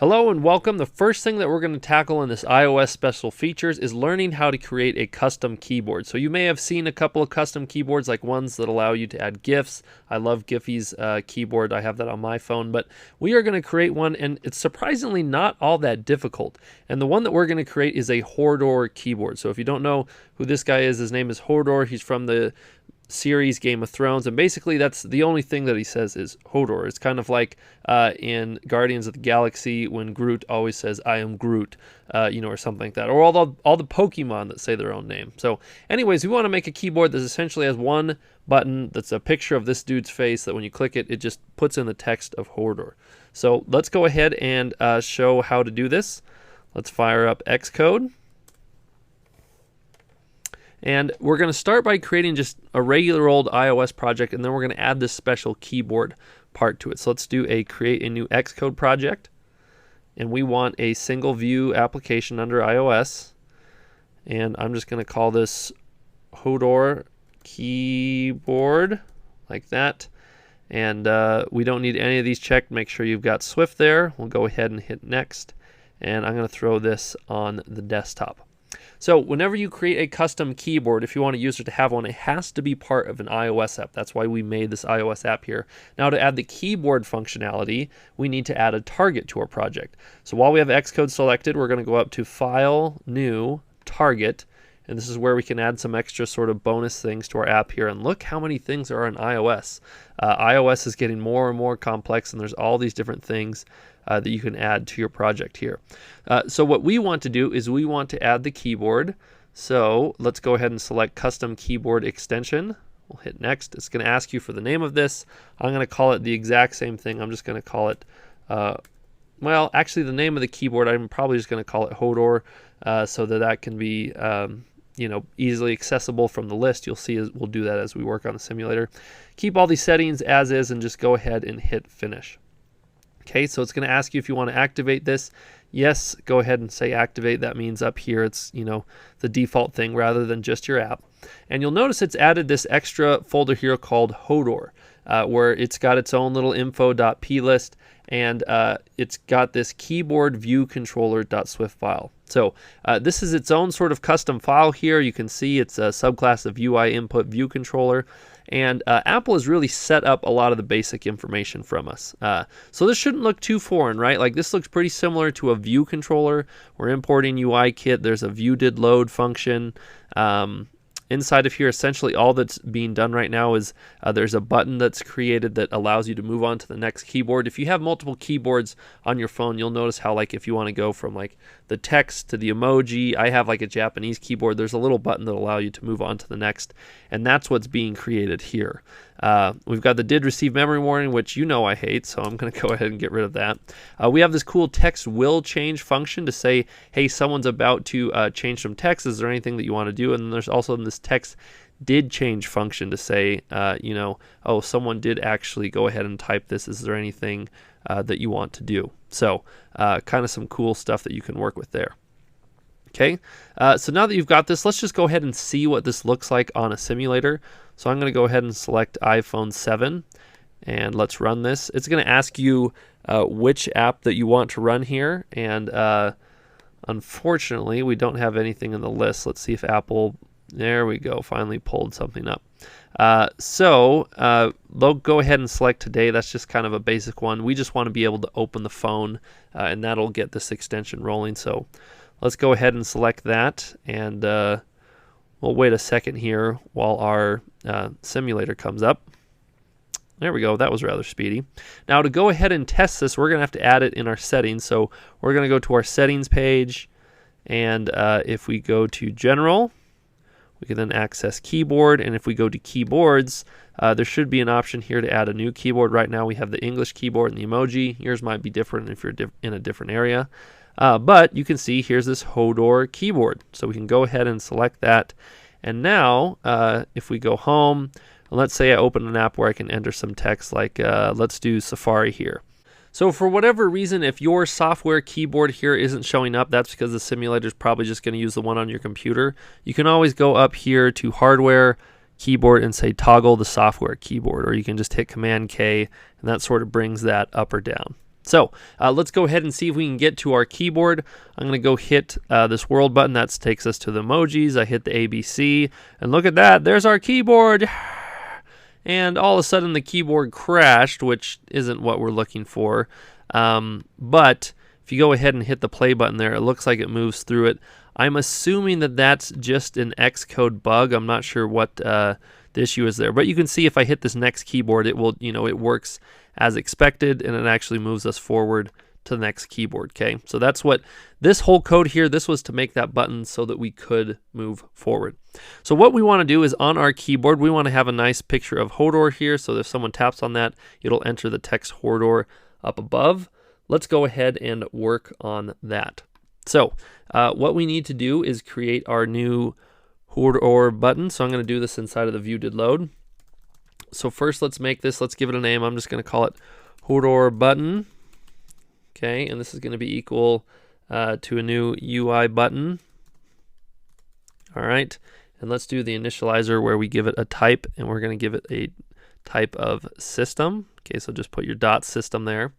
Hello and welcome. The first thing that we're going to tackle in this iOS special features is learning how to create a custom keyboard. So you may have seen a couple of custom keyboards, like ones that allow you to add GIFs. I love Giphy's keyboard. I have that on my phone, but we are going to create one, and it's surprisingly not all that difficult. And the one that we're going to create is a Horridor keyboard. So if you don't know who this guy is, his name is Horridor. He's from the series Game of Thrones, and basically that's the only thing that he says is Hodor. It's kind of like in Guardians of the Galaxy when Groot always says I am Groot, or something like that, or all the Pokemon that say their own name. So anyways, we want to make a keyboard that essentially has one button that's a picture of this dude's face that when you click it, it just puts in the text of Hodor. So let's go ahead and show how to do this. Let's fire up Xcode. And we're going to start by creating just a regular old iOS project, and then we're going to add this special keyboard part to it. So let's do create a new Xcode project. And we want a single view application under iOS. And I'm just going to call this Horridor Keyboard, like that. And we don't need any of these checked. Make sure you've got Swift there. We'll go ahead and hit next. And I'm going to throw this on the desktop. So whenever you create a custom keyboard, if you want a user to have one, it has to be part of an iOS app. That's why we made this iOS app here. Now to add the keyboard functionality, we need to add a target to our project. So while we have Xcode selected, we're going to go up to File, New, Target, and this is where we can add some extra sort of bonus things to our app here. And look how many things are on iOS. iOS is getting more and more complex, and there's all these different things that you can add to your project here. So what we want to do is we want to add the keyboard. So let's go ahead and select Custom Keyboard Extension. We'll hit Next. It's going to ask you for the name of this. I'm going to call it the exact same thing. I'm just going to call it, well, actually the name of the keyboard, I'm probably just going to call it Hodor so that can be easily accessible from the list. You'll see we'll do that as we work on the simulator. Keep all these settings as is and just go ahead and hit Finish. Okay, so it's going to ask you if you want to activate this. Yes, go ahead and say activate. That means up here it's, the default thing rather than just your app. And you'll notice it's added this extra folder here called Hodor, where it's got its own little info.plist, and it's got this keyboard view controller.swift file. So this is its own sort of custom file here. You can see it's a subclass of UI input view controller. And Apple has really set up a lot of the basic information from us. So this shouldn't look too foreign, right? Like this looks pretty similar to a view controller. We're importing UIKit. There's a view did load function. Inside of here, essentially all that's being done right now is there's a button that's created that allows you to move on to the next keyboard. If you have multiple keyboards on your phone, you'll notice how, like, if you want to go from like the text to the emoji, I have like a Japanese keyboard, there's a little button that allows you to move on to the next, and that's what's being created here. We've got the did receive memory warning, which I hate, so I'm going to go ahead and get rid of that. We have this cool text will change function to say, hey, someone's about to change some text. Is there anything that you want to do? And then there's also this text did change function to say, oh, someone did actually go ahead and type this. Is there anything that you want to do? So kind of some cool stuff that you can work with there. Okay, so now that you've got this, let's just go ahead and see what this looks like on a simulator. So I'm going to go ahead and select iPhone 7, and let's run this. It's going to ask you which app that you want to run here, and unfortunately, we don't have anything in the list. Let's see if Apple, there we go, finally pulled something up. They'll go ahead and select today. That's just kind of a basic one. We just want to be able to open the phone, and that'll get this extension rolling. So let's go ahead and select that, and we'll wait a second here while our simulator comes up. There we go. That was rather speedy. Now to go ahead and test this, we're going to have to add it in our settings. So we're going to go to our settings page, and if we go to General, we can then access Keyboard, and if we go to Keyboards, there should be an option here to add a new keyboard. Right now we have the English keyboard and the emoji. Yours might be different if you're in a different area. But you can see here's this Horridor keyboard. So we can go ahead and select that. And now, if we go home, let's say I open an app where I can enter some text, like let's do Safari here. So for whatever reason, if your software keyboard here isn't showing up, that's because the simulator is probably just going to use the one on your computer. You can always go up here to Hardware, Keyboard, and say toggle the software keyboard, or you can just hit Command K, and that sort of brings that up or down. So let's go ahead and see if we can get to our keyboard. I'm going to go hit this world button. That takes us to the emojis. I hit the ABC, and look at that. There's our keyboard. And all of a sudden the keyboard crashed, which isn't what we're looking for. But if you go ahead and hit the play button there, it looks like it moves through it. I'm assuming that that's just an Xcode bug. I'm not sure what the issue is there. But you can see if I hit this next keyboard, it will, it works as expected, and it actually moves us forward to the next keyboard. Okay, so that's what this whole code here, this was to make that button so that we could move forward. So what we want to do is on our keyboard, we want to have a nice picture of Horridor here, so if someone taps on that, it'll enter the text Horridor up above. Let's go ahead and work on that. So what we need to do is create our new Horridor button. So I'm going to do this inside of the view did load. So first let's make this, let's give it a name. I'm just going to call it Horridor button. Okay, and this is going to be equal to a new UI button. All right, and let's do the initializer where we give it a type, and we're going to give it a type of system. Okay, so just put your dot system there.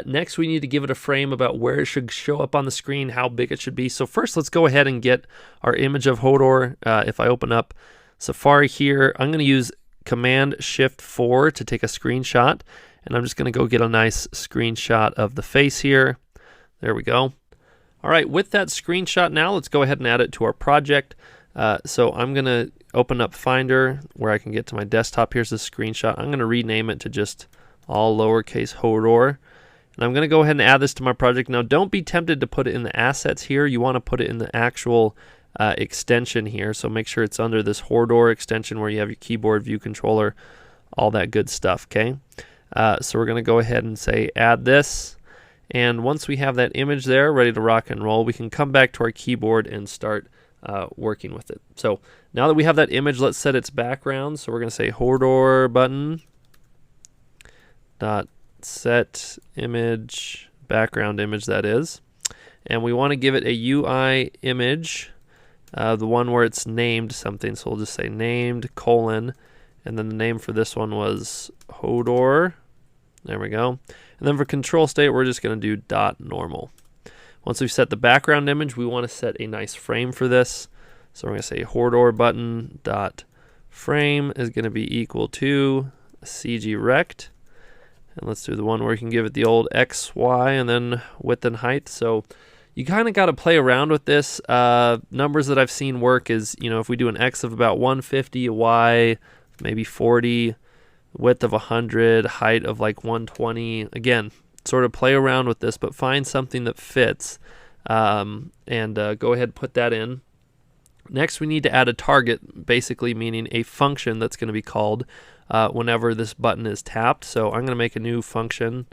Next, we need to give it a frame about where it should show up on the screen, how big it should be. So first, let's go ahead and get our image of Horridor. If I open up Safari here, I'm going to use Command-Shift-4 to take a screenshot. And I'm just going to go get a nice screenshot of the face here. There we go. All right, with that screenshot now, let's go ahead and add it to our project. So I'm going to open up Finder where I can get to my desktop. Here's the screenshot. I'm going to rename it to just all lowercase Horridor. And I'm going to go ahead and add this to my project. Now, don't be tempted to put it in the assets here. You want to put it in the actual extension here. So make sure it's under this Horridor extension where you have your keyboard, view controller, all that good stuff, okay? So we're going to go ahead and say add this. And once we have that image there ready to rock and roll, we can come back to our keyboard and start working with it. So now that we have that image, let's set its background. So we're going to say Horridor button dot set image, background image that is. And we want to give it a UI image, the one where it's named something. So we'll just say named : and then the name for this one was Horridor. There we go. And then for control state, we're just going to do dot normal. Once we've set the background image, we want to set a nice frame for this. So we're going to say Horridor button dot frame is going to be equal to CG rect. And let's do the one where you can give it the old X, Y, and then width and height. So you kind of got to play around with this. Numbers that I've seen work is, if we do an X of about 150, a Y maybe 40, width of 100, height of like 120. Again, sort of play around with this, but find something that fits and go ahead and put that in. Next, we need to add a target, basically meaning a function that's going to be called whenever this button is tapped. So I'm going to make a new function,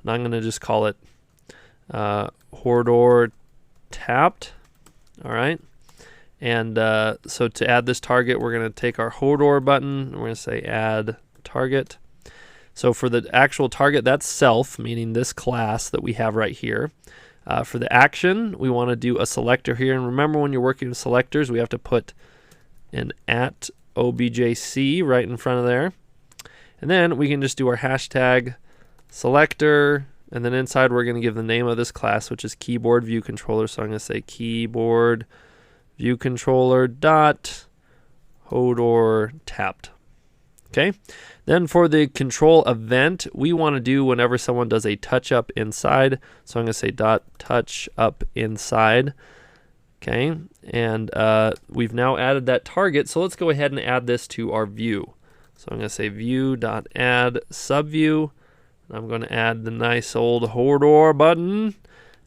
and I'm going to just call it Horridor tapped. All right. And so to add this target, we're going to take our Horridor button, and we're going to say add target. So for the actual target, that's self, meaning this class that we have right here. For the action, we want to do a selector here. And remember, when you're working with selectors, we have to put an @objc right in front of there. And then we can just do our hashtag selector. And then inside, we're going to give the name of this class, which is keyboard view controller. So I'm going to say keyboard view controller dot Horridor tapped. Okay. Then for the control event, we want to do whenever someone does a touch up inside. So I'm going to say dot touch up inside. Okay. And we've now added that target. So let's go ahead and add this to our view. So I'm going to say view dot add subview. I'm going to add the nice old Horridor button.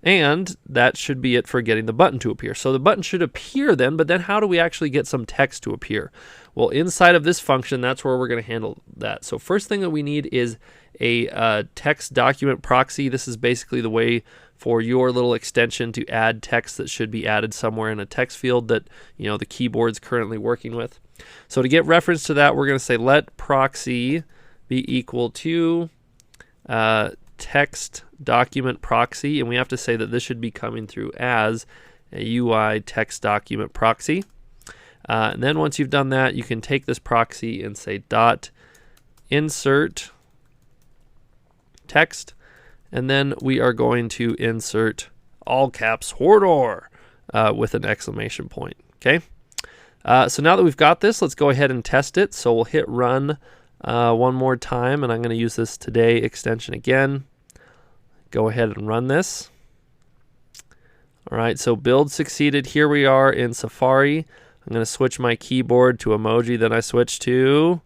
And that should be it for getting the button to appear. So the button should appear then, but then how do we actually get some text to appear? Well, inside of this function, that's where we're going to handle that. So first thing that we need is a text document proxy. This is basically the way for your little extension to add text that should be added somewhere in a text field that the keyboard's currently working with. So to get reference to that, we're going to say let proxy be equal to text document proxy, and we have to say that this should be coming through as a UI text document proxy. And then once you've done that, you can take this proxy and say dot insert text, And then we are going to insert all caps Horridor with an exclamation point. Okay. So now that we've got this, let's go ahead and test it. So we'll hit run one more time, and I'm going to use this today extension again. Go ahead and run this. All right, so build succeeded. Here we are in Safari. I'm going to switch my keyboard to emoji. Then I switch to,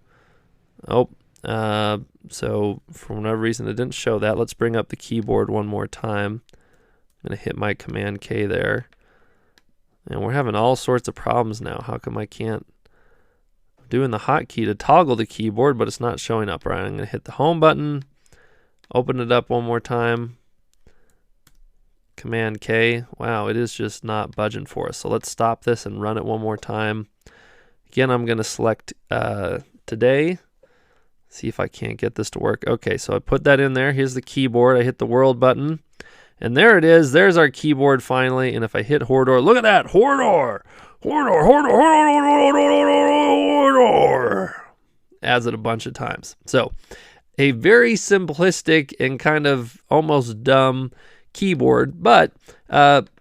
so for whatever reason it didn't show that. Let's bring up the keyboard one more time. I'm going to hit my Command K there. And we're having all sorts of problems now. How come I can't? I'm doing the hotkey to toggle the keyboard, but it's not showing up right. I'm going to hit the home button, open it up one more time. Command K. Wow, it is just not budging for us. So let's stop this and run it one more time. Again, I'm going to select today. See if I can't get this to work. Okay, so I put that in there. Here's the keyboard. I hit the world button. And there it is. There's our keyboard finally. And if I hit Horridor, look at that. Horridor. Horridor. Horridor. Horridor. Adds it a bunch of times. So a very simplistic and kind of almost dumb keyboard, but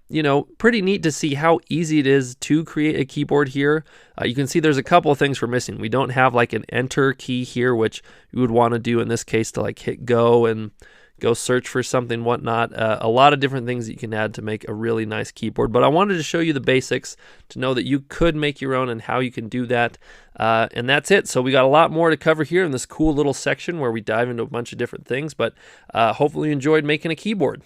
you know, pretty neat to see how easy it is to create a keyboard here. You can see there's a couple of things we're missing. We don't have like an enter key here, which you would want to do in this case to like hit go and go search for something, whatnot. A lot of different things that you can add to make a really nice keyboard. But I wanted to show you the basics to know that you could make your own and how you can do that. And that's it. So we got a lot more to cover here in this cool little section where we dive into a bunch of different things. But hopefully you enjoyed making a keyboard.